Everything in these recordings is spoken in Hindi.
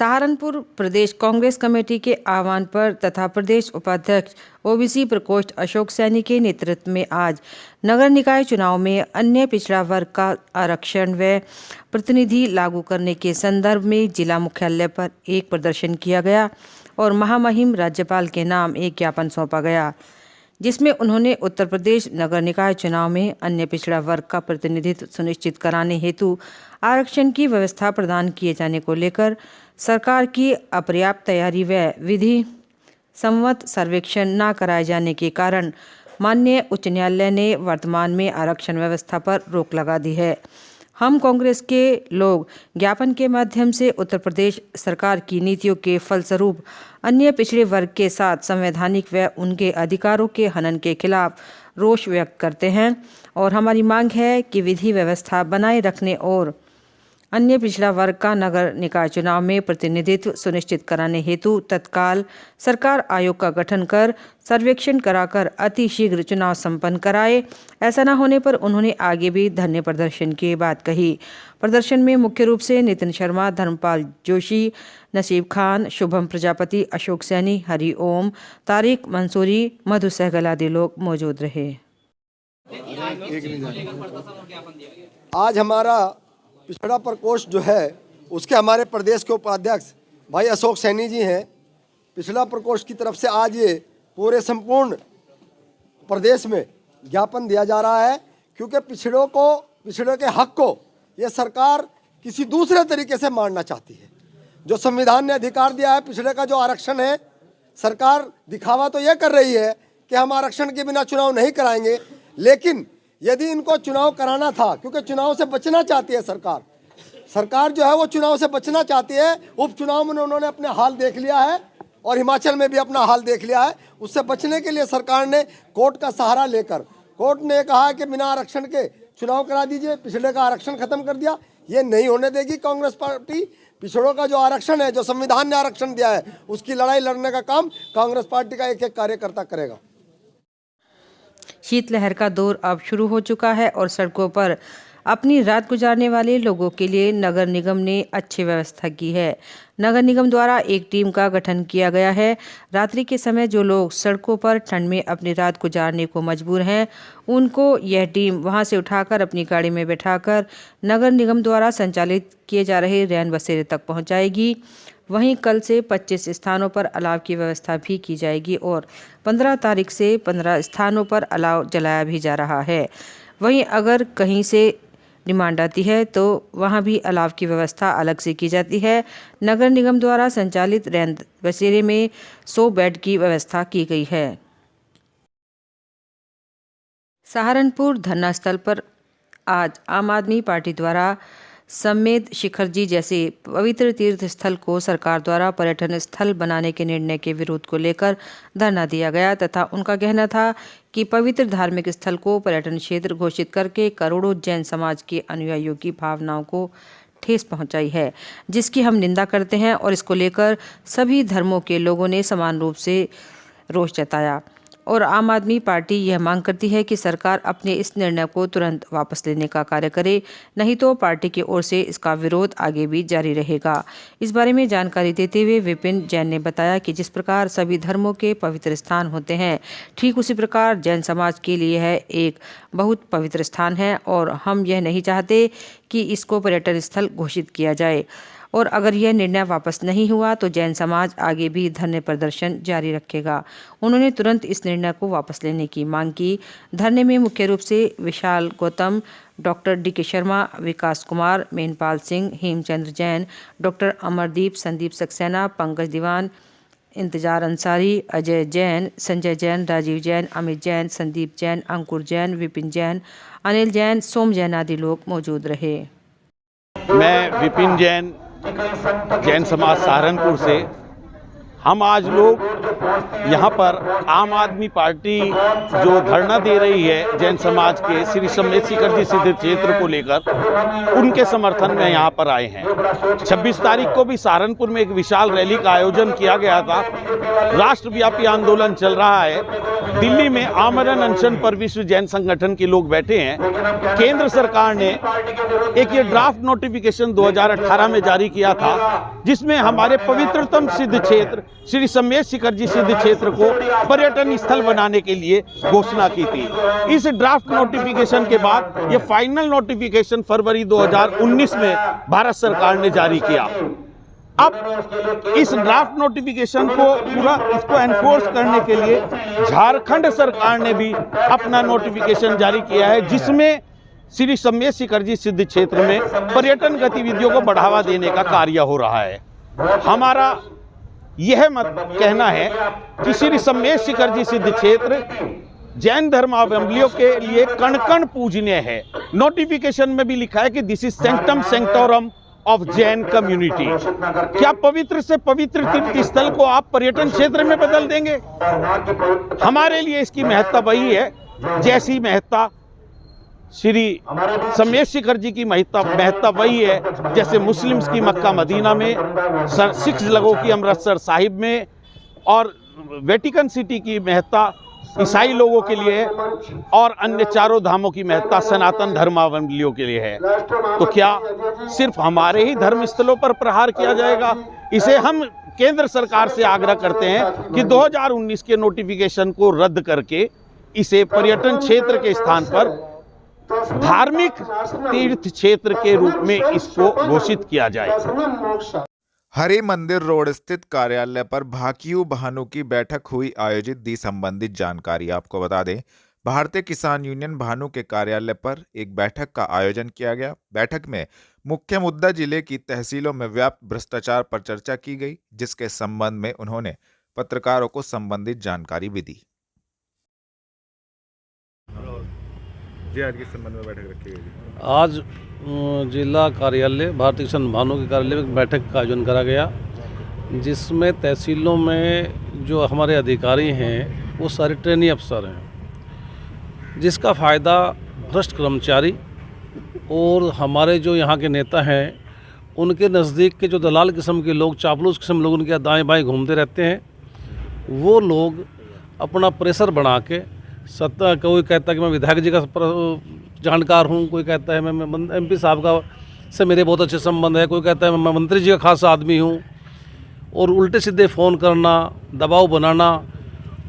सहारनपुर प्रदेश कांग्रेस कमेटी के आह्वान पर तथा प्रदेश उपाध्यक्ष ओबीसी प्रकोष्ठ अशोक सैनी के नेतृत्व में आज नगर निकाय चुनाव में अन्य पिछड़ा वर्ग का आरक्षण व प्रतिनिधि लागू करने के संदर्भ में जिला मुख्यालय पर एक प्रदर्शन किया गया और महामहिम राज्यपाल के नाम एक ज्ञापन सौंपा गया, जिसमें उन्होंने उत्तर प्रदेश नगर निकाय चुनाव में अन्य पिछड़ा वर्ग का प्रतिनिधित्व सुनिश्चित कराने हेतु आरक्षण की व्यवस्था प्रदान किए जाने को लेकर सरकार की अपर्याप्त तैयारी व विधि सम्मत सर्वेक्षण न कराए जाने के कारण माननीय उच्च न्यायालय ने वर्तमान में आरक्षण व्यवस्था पर रोक लगा दी है। हम कांग्रेस के लोग ज्ञापन के माध्यम से उत्तर प्रदेश सरकार की नीतियों के फलस्वरूप अन्य पिछड़े वर्ग के साथ संवैधानिक व उनके अधिकारों के हनन के खिलाफ रोष व्यक्त करते हैं और हमारी मांग है कि विधि व्यवस्था बनाए रखने और अन्य पिछड़ा वर्ग का नगर निकाय चुनाव में प्रतिनिधित्व सुनिश्चित कराने हेतु तत्काल सरकार आयोग का गठन कर सर्वेक्षण कराकर अति शीघ्र चुनाव संपन्न कराए। ऐसा न होने पर उन्होंने आगे भी धरने प्रदर्शन की बात कही। प्रदर्शन में मुख्य रूप से नितिन शर्मा, धर्मपाल जोशी, नसीब खान, शुभम प्रजापति, अशोक सैनी, हरि ओम, तारिक मंसूरी, मधु सहगल आदि लोग मौजूद रहे। आज हमारा पिछड़ा प्रकोष्ठ जो है उसके हमारे प्रदेश के उपाध्यक्ष भाई अशोक सैनी जी हैं। पिछड़ा प्रकोष्ठ की तरफ से आज ये पूरे संपूर्ण प्रदेश में ज्ञापन दिया जा रहा है, क्योंकि पिछड़ों के हक को ये सरकार किसी दूसरे तरीके से मारना चाहती है। जो संविधान ने अधिकार दिया है पिछड़े का जो आरक्षण है, सरकार दिखावा तो ये कर रही है कि हम आरक्षण के बिना चुनाव नहीं कराएंगे, लेकिन यदि इनको चुनाव कराना था, क्योंकि चुनाव से बचना चाहती है सरकार जो है वो चुनाव से बचना चाहती है। उपचुनाव में उन्होंने अपने हाल देख लिया है और हिमाचल में भी अपना हाल देख लिया है। उससे बचने के लिए सरकार ने कोर्ट का सहारा लेकर, कोर्ट ने कहा कि बिना आरक्षण के चुनाव करा दीजिए, पिछड़े का आरक्षण खत्म कर दिया। ये नहीं होने देगी कांग्रेस पार्टी। पिछड़ों का जो आरक्षण है, जो संविधान ने आरक्षण दिया है, उसकी लड़ाई लड़ने का काम कांग्रेस पार्टी का एक एक कार्यकर्ता करेगा। शीतलहर का दौर अब शुरू हो चुका है और सड़कों पर अपनी रात गुजारने वाले लोगों के लिए नगर निगम ने अच्छी व्यवस्था की है। नगर निगम द्वारा एक टीम का गठन किया गया है। रात्रि के समय जो लोग सड़कों पर ठंड में अपनी रात गुजारने को मजबूर हैं, उनको यह टीम वहां से उठाकर अपनी गाड़ी में बैठाकर नगर निगम द्वारा संचालित किए जा रहे रैन बसेरे तक पहुंचाएगी। वहीं कल से 25 स्थानों पर अलाव की व्यवस्था भी की जाएगी और 15 तारीख से 15 स्थानों पर अलाव जलाया भी जा रहा है। वहीं अगर कहीं से डिमांड आती है तो वहां भी अलाव की व्यवस्था अलग से की जाती है। नगर निगम द्वारा संचालित रैन बसेरे में 100 बेड की व्यवस्था की गई है। सहारनपुर धरना स्थल पर आज आम आदमी पार्टी द्वारा समेत शिखर जी जैसे पवित्र तीर्थ स्थल को सरकार द्वारा पर्यटन स्थल बनाने के निर्णय के विरोध को लेकर धरना दिया गया तथा उनका कहना था कि पवित्र धार्मिक स्थल को पर्यटन क्षेत्र घोषित करके करोड़ों जैन समाज के अनुयायियों की भावनाओं को ठेस पहुंचाई है, जिसकी हम निंदा करते हैं और इसको लेकर सभी धर्मों के लोगों ने समान रूप से रोष जताया। और आम आदमी पार्टी यह मांग करती है कि सरकार अपने इस निर्णय को तुरंत वापस लेने का कार्य करे, नहीं तो पार्टी की ओर से इसका विरोध आगे भी जारी रहेगा। इस बारे में जानकारी देते हुए विपिन जैन ने बताया कि जिस प्रकार सभी धर्मों के पवित्र स्थान होते हैं, ठीक उसी प्रकार जैन समाज के लिए यह एक बहुत पवित्र स्थान है और हम यह नहीं चाहते कि इसको पर्यटन स्थल घोषित किया जाए और अगर यह निर्णय वापस नहीं हुआ तो जैन समाज आगे भी धरने प्रदर्शन जारी रखेगा। उन्होंने तुरंत इस निर्णय को वापस लेने की मांग की। धरने में मुख्य रूप से विशाल गौतम, डॉक्टर डी.के. शर्मा, विकास कुमार, मेनपाल सिंह, हेमचंद्र जैन, डॉक्टर अमरदीप, संदीप सक्सेना, पंकज दीवान, इंतजार अंसारी, अजय जैन, संजय जैन, राजीव जैन, अमित जैन, संदीप जैन, अंकुर जैन, विपिन जैन, अनिल जैन, सोम जैन आदि लोग मौजूद रहे। मैं विपिन जैन, जैन समाज सहारनपुर से। हम आज लोग यहाँ पर आम आदमी पार्टी जो धरना दे रही है जैन समाज के श्री समेत शिखर सिद्ध क्षेत्र को लेकर, उनके समर्थन में यहाँ पर आए हैं। 26 तारीख को भी सहारनपुर में एक विशाल रैली का आयोजन किया गया था। राष्ट्रव्यापी आंदोलन चल रहा है। दिल्ली में आमरण अनशन पर विश्व जैन संगठन के लोग बैठे हैं। केंद्र सरकार ने एक ये ड्राफ्ट नोटिफिकेशन 2018 में जारी किया था, जिसमें हमारे पवित्रतम सिद्ध क्षेत्र श्री समेत शिखर जी सिद्ध क्षेत्र को पर्यटन स्थल बनाने के लिए घोषणा की थी। इस ड्राफ्ट नोटिफिकेशन के बाद ये फाइनल नोटिफिकेशन फरवरी 2019 में भारत सरकार ने जारी किया। अब इस ड्राफ्ट नोटिफिकेशन को पूरा इसको एनफोर्स करने के लिए झारखंड सरकार ने भी अपना नोटिफिकेशन जारी किया है, जिसमें श्री समेत शिखर जी सिद्ध क्षेत्र में पर्यटन गतिविधियों को बढ़ावा देने का कार्य हो रहा है। हमारा यह मत कहना है कि श्री समेत शिखर जी सिद्ध क्षेत्र जैन धर्मावलंबियों के लिए कण कण पूजनीय है। नोटिफिकेशन में भी लिखा है कि this is sanctum sanctorum of Jain community. क्या पवित्र से पवित्र तीर्थ स्थल को आप पर्यटन क्षेत्र में बदल देंगे? हमारे लिए इसकी महत्ता वही है जैसी महत्ता श्री समेत शिखर जी की महत्ता वही है जैसे मुस्लिम्स की मक्का मदीना में, सिख लोगों की अमृतसर साहिब में, और वेटिकन सिटी की महत्ता ईसाई लोगों के लिए है, और अन्य चारों धामों की महत्ता सनातन धर्मावलंबियों के लिए है। तो क्या सिर्फ हमारे ही धर्म स्थलों पर प्रहार किया जाएगा? इसे हम केंद्र सरकार से आग्रह करते हैं कि 2019 के नोटिफिकेशन को रद्द करके इसे पर्यटन क्षेत्र के स्थान पर धार्मिक तीर्थ क्षेत्र के रूप में इसको घोषित किया जाए। हरि मंदिर रोड स्थित कार्यालय पर भाकियू बहनों की बैठक हुई आयोजित। दी संबंधित जानकारी आपको बता दें, भारतीय किसान यूनियन भानु के कार्यालय पर एक बैठक का आयोजन किया गया। बैठक में मुख्य मुद्दा जिले की तहसीलों में व्याप्त भ्रष्टाचार पर चर्चा की गई, जिसके संबंध में उन्होंने पत्रकारों को संबंधित जानकारी भी दी। आज के संबंध में बैठक रखी गई। आज जिला कार्यालय भारतीय किसान भानु के कार्यालय में बैठक का आयोजन करा गया, जिसमें तहसीलों में जो हमारे अधिकारी हैं वो सारे ट्रेनी अफसर हैं, जिसका फ़ायदा भ्रष्ट कर्मचारी और हमारे जो यहाँ के नेता हैं उनके नज़दीक के जो दलाल किस्म के लोग, चापलूस किस्म लोग उनके दाएं बाएं घूमते रहते हैं। वो लोग अपना प्रेशर बना के सत्ता, कोई कहता है कि मैं विधायक जी का जानकार हूँ, कोई कहता है मैं एमपी साहब का से मेरे बहुत अच्छे संबंध है, कोई कहता है मैं मंत्री जी का खास आदमी हूँ, और उल्टे सीधे फ़ोन करना, दबाव बनाना,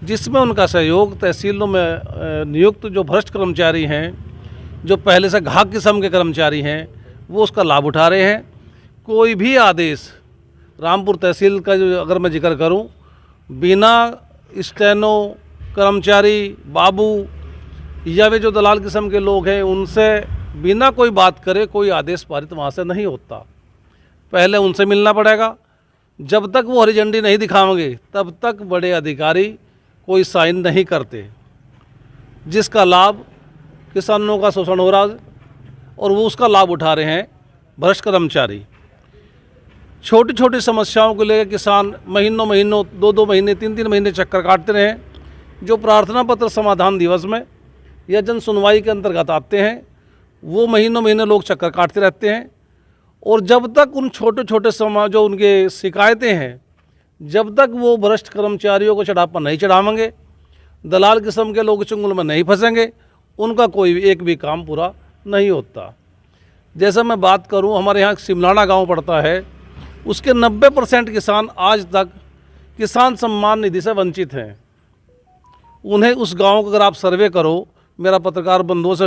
जिसमें उनका सहयोग तहसीलों में नियुक्त जो भ्रष्ट कर्मचारी हैं, जो पहले से घाक किस्म के कर्मचारी हैं, वो उसका लाभ उठा रहे हैं। कोई भी आदेश रामपुर तहसील का जो अगर मैं जिक्र करूँ, बिना स्टेनो कर्मचारी बाबू या वे जो दलाल किस्म के लोग हैं उनसे बिना कोई बात करे कोई आदेश पारित वहाँ से नहीं होता। पहले उनसे मिलना पड़ेगा। जब तक वो हरी झंडी नहीं दिखाएंगे तब तक बड़े अधिकारी कोई साइन नहीं करते, जिसका लाभ किसानों का शोषण हो रहा है और वो उसका लाभ उठा रहे हैं भ्रष्ट कर्मचारी। छोटी छोटी समस्याओं को लेकर किसान महीनों 2-2 महीने 3-3 महीने चक्कर काटते रहे। जो प्रार्थना पत्र समाधान दिवस में या जन सुनवाई के अंतर्गत आते हैं, वो महीनों लोग चक्कर काटते रहते हैं। और जब तक उन छोटे छोटे जो उनके शिकायतें हैं, जब तक वो भ्रष्ट कर्मचारियों को चढ़ापा नहीं चढ़ावेंगे, दलाल किस्म के लोग चुंगल में नहीं फंसेंगे, उनका कोई एक भी काम पूरा नहीं होता। जैसा मैं बात करूं, हमारे यहाँ सिमलाना गांव पड़ता है, उसके 90% किसान आज तक किसान सम्मान निधि से वंचित हैं। उन्हें उस गांव का अगर आप सर्वे करो, मेरा पत्रकार बंधुओं से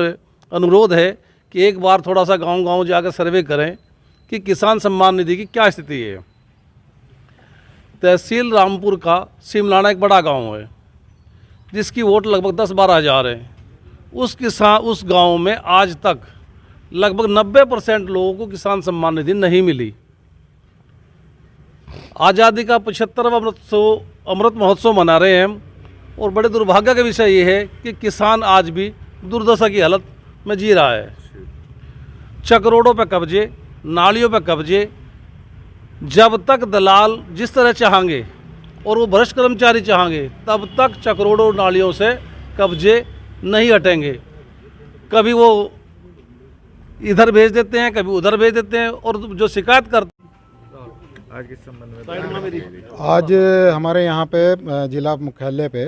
अनुरोध है कि एक बार थोड़ा सा गांव जाकर सर्वे करें कि किसान सम्मान निधि की क्या स्थिति है। तहसील रामपुर का सिमलाना एक बड़ा गांव है, जिसकी वोट लगभग 10-12 हज़ार है। उस गांव में आज तक लगभग 90% लोगों को किसान सम्मान निधि नहीं मिली। आज़ादी का 75वां अमृत महोत्सव मना रहे हैं हम, और बड़े दुर्भाग्य का विषय ये है कि किसान आज भी दुर्दशा की हालत में जी रहा है। चक रोडों पर कब्जे, नालियों पर कब्जे, जब तक दलाल जिस तरह चाहेंगे और वो भ्रष्ट कर्मचारी चाहेंगे तब तक चक्रोड़ों नालियों से कब्जे नहीं हटेंगे। कभी वो इधर भेज देते हैं, कभी उधर भेज देते हैं, और जो शिकायत करते आज किस संबंध में आज हमारे यहाँ पे जिला मुख्यालय पे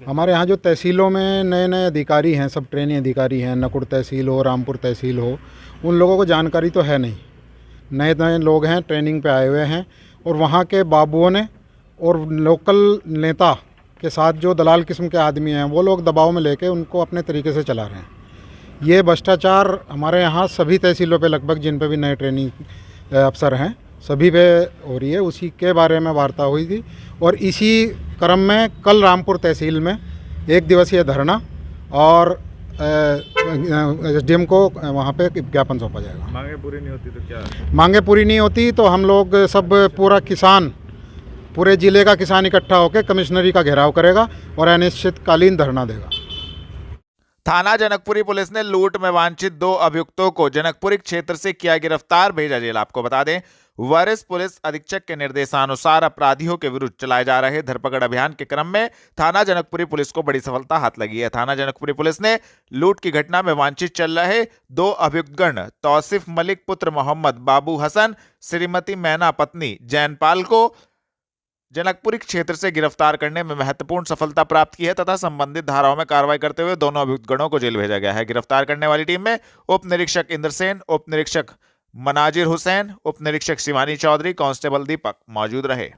हमारे यहाँ जो तहसीलों में नए नए अधिकारी हैं, सब ट्रेनी अधिकारी हैं, नकुड़ तहसील हो, रामपुर तहसील हो, उन लोगों को जानकारी तो है नहीं। नए नए लोग हैं, ट्रेनिंग पे आए हुए हैं, और वहाँ के बाबुओं ने और लोकल नेता के साथ जो दलाल किस्म के आदमी हैं, वो लोग दबाव में लेके उनको अपने तरीके से चला रहे हैं। ये भ्रष्टाचार हमारे यहाँ सभी तहसीलों पे लगभग, जिन पे भी नए ट्रेनिंग अफसर हैं, सभी पे हो रही है। उसी के बारे में वार्ता हुई थी, और इसी क्रम में कल रामपुर तहसील में 1 दिवसीय धरना और एसडीएम को वहाँ पे ज्ञापन सौंपा जाएगा। मांगे पूरी नहीं होती तो क्या? मांगे पूरी नहीं होती तो हम लोग सब पूरे ज़िले का किसान इकट्ठा होकर कमिश्नरी का घेराव करेगा और अनिश्चितकालीन धरना देगा। थाना जनकपुरी पुलिस ने लूट में वांछित 2 अभियुक्तों को जनकपुरी क्षेत्र से किया गिरफ्तार, भेजा जेल। आपको बता दें, वरिष्ठ पुलिस अधीक्षक के निर्देशानुसार अपराधियों के विरुद्ध चलाए जा रहे धरपकड़ अभियान के क्रम में थाना जनकपुरी पुलिस को बड़ी सफलता हाथ लगी है। थाना जनकपुरी पुलिस ने लूट की घटना में वांछित चल रहे 2 अभियुक्तगण तौसीफ मलिक पुत्र मोहम्मद बाबू हसन, श्रीमती मैना पत्नी जैनपाल को जनकपुरी क्षेत्र से गिरफ्तार करने में महत्वपूर्ण सफलता प्राप्त की है तथा संबंधित धाराओं में कार्रवाई करते हुए दोनों अभियुक्तगणों को जेल भेजा गया है। गिरफ्तार करने वाली टीम में उप निरीक्षक इंद्र सेन, उप निरीक्षक मनाजिर हुसैन, उप निरीक्षक शिवानी चौधरी, कांस्टेबल दीपक मौजूद रहे।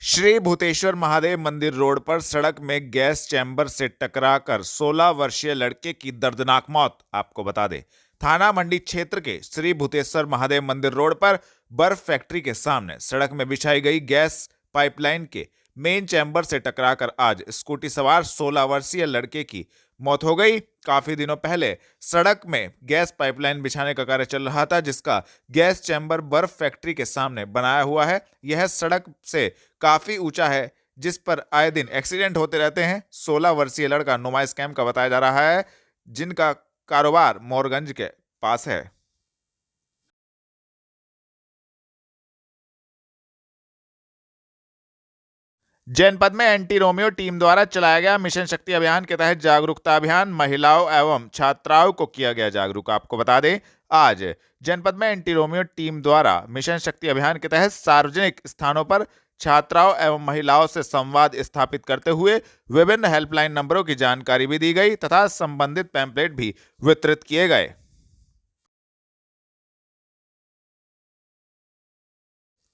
श्री भूतेश्वर महादेव मंदिर रोड पर सड़क में गैस चैम्बर से टकराकर 16 वर्षीय लड़के की दर्दनाक मौत। आपको बता दें, थाना मंडी क्षेत्र के श्री भूतेश्वर महादेव मंदिर रोड पर बर्फ फैक्ट्री के सामने सड़क में बिछाई गई गैस पाइपलाइन के मेन चैम्बर से टकराकर आज स्कूटी सवार 16 वर्षीय लड़के की मौत हो गई। काफी दिनों पहले सड़क में गैस पाइपलाइन बिछाने का कार्य चल रहा था, जिसका गैस चैम्बर बर्फ फैक्ट्री के सामने बनाया हुआ है। यह सड़क से काफी ऊंचा है, जिस पर आए दिन एक्सीडेंट होते रहते हैं। 16 वर्षीय लड़का नुमाइश कैंप का बताया जा रहा है, जिनका कारोबार मोरगंज के पास है। जनपद में एंटी रोमियो टीम द्वारा चलाया गया मिशन शक्ति अभियान के तहत जागरूकता अभियान, महिलाओं एवं छात्राओं को किया गया जागरूक। आपको बता दें, आज जनपद में एंटी रोमियो टीम द्वारा मिशन शक्ति अभियान के तहत सार्वजनिक स्थानों पर छात्राओं एवं महिलाओं से संवाद स्थापित करते हुए विभिन्न हेल्पलाइन नंबरों की जानकारी भी दी गई तथा संबंधित पैम्पलेट भी वितरित किए गए।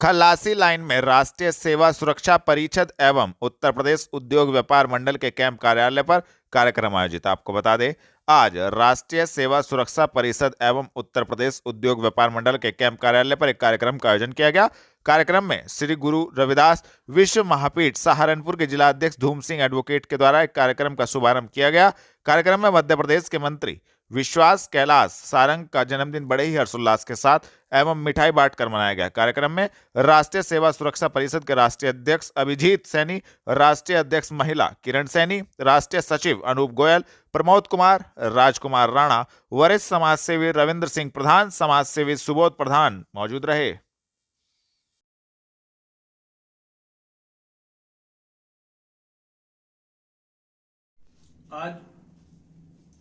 खलासी लाइन में राष्ट्रीय सेवा सुरक्षा परिषद एवं उत्तर प्रदेश उद्योग व्यापार मंडल के कैंप कार्यालय पर कार्यक्रम आयोजित। आपको बता दें, आज राष्ट्रीय सेवा सुरक्षा परिषद एवं उत्तर प्रदेश उद्योग व्यापार मंडल के कैंप कार्यालय पर एक कार्यक्रम का आयोजन किया गया। कार्यक्रम में श्री गुरु रविदास विश्व महापीठ सहारनपुर के जिला अध्यक्ष धूम सिंह एडवोकेट के द्वारा एक कार्यक्रम का शुभारंभ किया गया। कार्यक्रम में मध्य प्रदेश के मंत्री विश्वास कैलाश सारंग का जन्मदिन बड़े ही हर्षोल्लास के साथ एवं मिठाई बांटकर मनाया गया। कार्यक्रम में राष्ट्रीय सेवा सुरक्षा परिषद के राष्ट्रीय अध्यक्ष अभिजीत सैनी, राष्ट्रीय अध्यक्ष महिला किरण सैनी, राष्ट्रीय सचिव अनूप गोयल, प्रमोद कुमार, राजकुमार राणा, वरिष्ठ समाज सेवी रविंद्र सिंह प्रधान, समाज सेवी सुबोध प्रधान मौजूद रहे। आज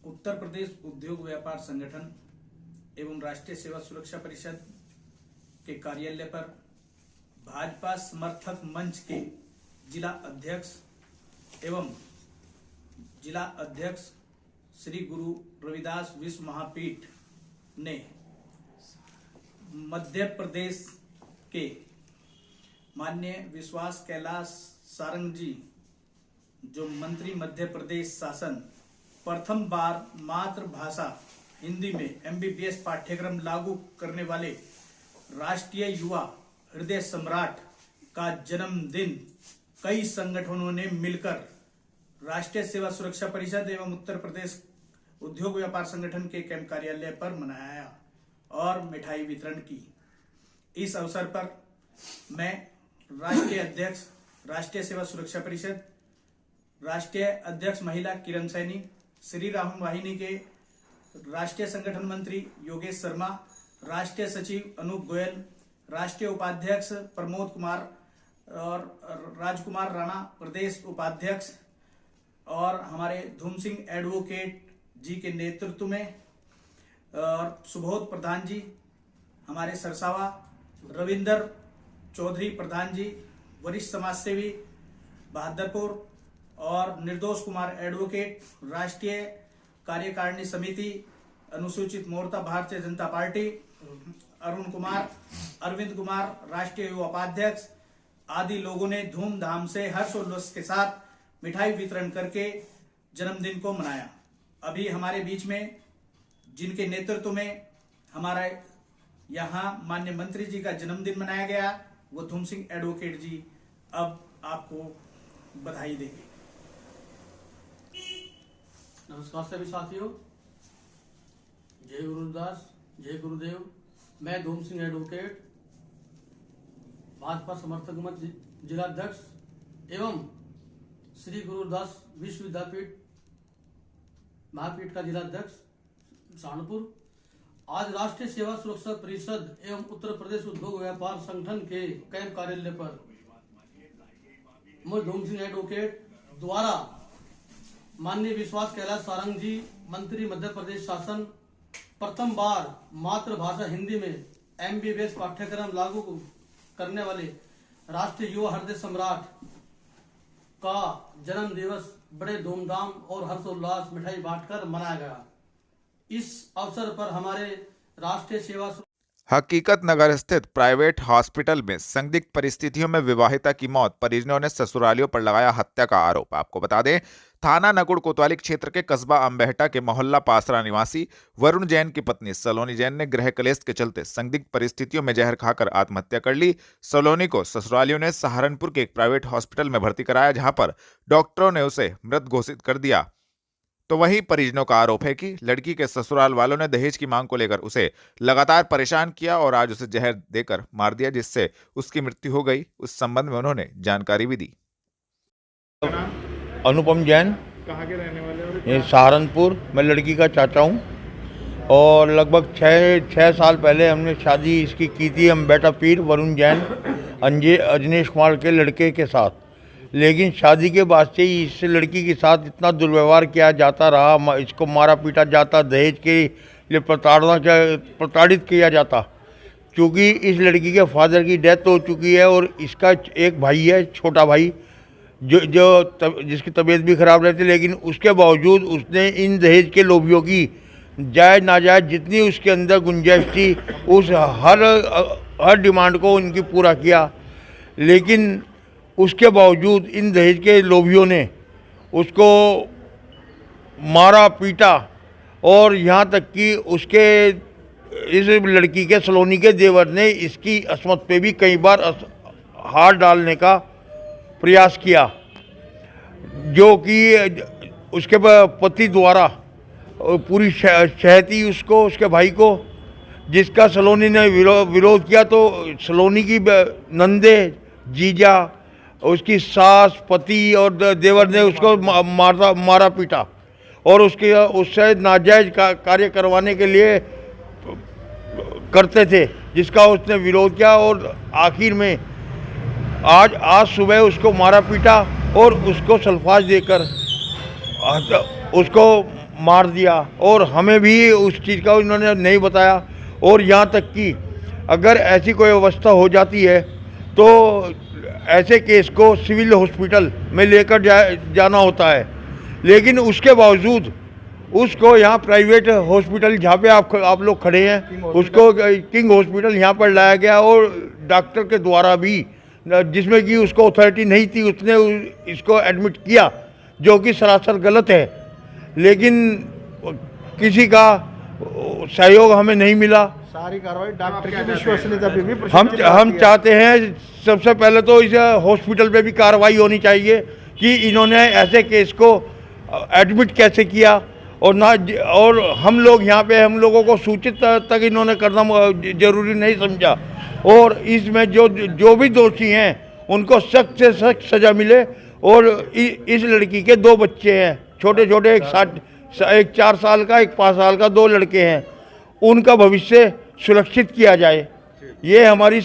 उत्तर प्रदेश उद्योग व्यापार संगठन एवं राष्ट्रीय सेवा सुरक्षा परिषद के कार्यालय पर भाजपा समर्थक मंच के जिला अध्यक्ष एवं जिला अध्यक्ष श्री गुरु रविदास विश्व महापीठ ने मध्य प्रदेश के माननीय विश्वास कैलाश सारंग जी, जो मंत्री मध्य प्रदेश शासन, प्रथम बार मातृभाषा हिंदी में MBBS पाठ्यक्रम लागू करने वाले राष्ट्रीय युवा हृदय सम्राट का जन्मदिन कई संगठनों ने मिलकर राष्ट्रीय सेवा सुरक्षा परिषद एवं उत्तर प्रदेश उद्योग व्यापार संगठन के कैंप कार्यालय पर मनाया और मिठाई वितरण की। इस अवसर पर मैं राष्ट्रीय अध्यक्ष राष्ट्रीय सेवा सुरक्षा परिषद, राष्ट्रीय अध्यक्ष महिला किरण सैनी, श्री राम वाहिनी के राष्ट्रीय संगठन मंत्री योगेश शर्मा, राष्ट्रीय सचिव अनूप गोयल, राष्ट्रीय उपाध्यक्ष प्रमोद कुमार, और राजकुमार राणा प्रदेश उपाध्यक्ष और हमारे धूम सिंह एडवोकेट जी के नेतृत्व में और सुबोध प्रधान जी, हमारे सरसावा रविंदर चौधरी प्रधान जी, वरिष्ठ समाजसेवी बहादुरपुर और निर्दोष कुमार एडवोकेट, राष्ट्रीय कार्यकारिणी समिति अनुसूचित मोर्चा भारतीय जनता पार्टी, अरुण कुमार, अरविंद कुमार राष्ट्रीय युवा उपाध्यक्ष आदि लोगों ने धूमधाम से हर्षोल्लास के साथ मिठाई वितरण करके जन्मदिन को मनाया। अभी हमारे बीच में जिनके नेतृत्व में हमारा यहाँ माननीय मंत्री जी का जन्मदिन मनाया गया, वो धूम सिंह एडवोकेट जी अब आपको बधाई देंगे। नमस्कार सभी साथियों, जय गुरुदास, जय गुरुदेव। मैं धूम सिंह एडवोकेट, भाजपा समर्थक मंच जिलाध्यक्ष एवं श्री गुरुदास विश्व विद्यापीठ महापीठ का जिलाध्यक्ष सहारनपुर, आज राष्ट्रीय सेवा सुरक्षा परिषद एवं उत्तर प्रदेश उद्योग व्यापार संगठन के कैंप कार्यालय पर मैं धूम सिंह एडवोकेट द्वारा माननीय विश्वास कैलाश सारंग जी, मंत्री मध्य प्रदेश शासन, प्रथम बार मातृभाषा हिंदी में MBBS पाठ्यक्रम लागू करने वाले राष्ट्रीय युवा हृदय सम्राट का जन्म दिवस बड़े धूमधाम और हर्षोल्लास मिठाई बांटकर मनाया गया। इस अवसर पर हमारे राष्ट्रीय सेवा हकीकत नगर स्थित प्राइवेट हॉस्पिटल में संदिग्ध परिस्थितियों में विवाहिता की मौत, परिजनों ने ससुरालियों पर लगाया हत्या का आरोप। आपको बता दें, थाना नकुड़ कोतवाली क्षेत्र के कस्बा अम्बेहटा के मोहल्ला पासरा निवासी वरुण जैन की पत्नी सलोनी जैन ने गृह कलेश के चलते संदिग्ध परिस्थितियों में जहर खाकर आत्महत्या कर ली। सलोनी को ससुरालियों ने सहारनपुर के एक प्राइवेट हॉस्पिटल में भर्ती कराया, जहां पर डॉक्टरों ने उसे मृत घोषित कर दिया। तो वहीं परिजनों का आरोप है कि लड़की के ससुराल वालों ने दहेज की मांग को लेकर उसे लगातार परेशान किया और आज उसे जहर देकर मार दिया, जिससे उसकी मृत्यु हो गई। उस संबंध में उन्होंने जानकारी भी दी। अनुपम जैन, कहाँ के रहने वाले? ये सहारनपुर। मैं लड़की का चाचा हूँ और लगभग छः साल पहले हमने शादी इसकी की थी अम्बेहटा पीर वरुण जैन अजनेश कुमार के लड़के के साथ। लेकिन शादी के बाद से ही इस लड़की के साथ इतना दुर्व्यवहार किया जाता रहा, इसको मारा पीटा जाता, दहेज के लिए प्रताड़ित किया जाता। क्योंकि इस लड़की के फादर की डेथ हो चुकी है और इसका एक भाई है, छोटा भाई, जिसकी तबीयत भी खराब रहती, लेकिन उसके बावजूद उसने इन दहेज के लोभियों की जायज़ नाजायज़ जितनी उसके अंदर गुंजाइश थी उस हर डिमांड को इनकी पूरा किया। लेकिन उसके बावजूद इन दहेज के लोभियों ने उसको मारा पीटा और यहाँ तक कि उसके इस लड़की के सलोनी के देवर ने इसकी अस्मत पे भी कई बार हाथ डालने का प्रयास किया, जो कि उसके पति द्वारा पूरी शहती उसको, उसके भाई को, जिसका सलोनी ने विरोध किया। तो सलोनी की नंदे, जीजा, उसकी सास, पति और देवर ने उसको मारा पीटा और उससे नाजायज कार्य करवाने के लिए करते थे, जिसका उसने विरोध किया और आखिर में आज सुबह उसको मारा पीटा और उसको सल्फाज देकर उसको मार दिया और हमें भी उस चीज़ का उन्होंने नहीं बताया। और यहाँ तक कि अगर ऐसी कोई अवस्था हो जाती है तो ऐसे केस को सिविल हॉस्पिटल में लेकर जाना होता है, लेकिन उसके बावजूद उसको यहाँ प्राइवेट हॉस्पिटल जहाँ पे आप लोग खड़े हैं उसको किंग हॉस्पिटल यहाँ पर लाया गया और डॉक्टर के द्वारा भी, जिसमें कि उसको अथॉरिटी नहीं थी, उसने इसको एडमिट किया, जो कि सरासर गलत है। लेकिन किसी का सहयोग हमें नहीं मिला। सारी कार्रवाई डॉक्टर की विश्वसनीयता पे भी हम चाहते हैं सबसे पहले तो इस हॉस्पिटल पे भी कार्रवाई होनी चाहिए कि इन्होंने ऐसे केस को एडमिट कैसे किया और हम लोगों को सूचित तक इन्होंने करना जरूरी नहीं समझा और इसमें जो भी दोषी हैं उनको सख्त से सख्त सज़ा मिले। और इस लड़की के 2 बच्चे हैं, छोटे छोटे, एक 4 साल का, एक 5 साल का, 2 लड़के हैं, उनका भविष्य सुरक्षित किया जाए। ये हमारी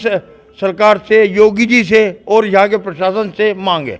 सरकार से, योगी जी से और यहाँ के प्रशासन से मांग है।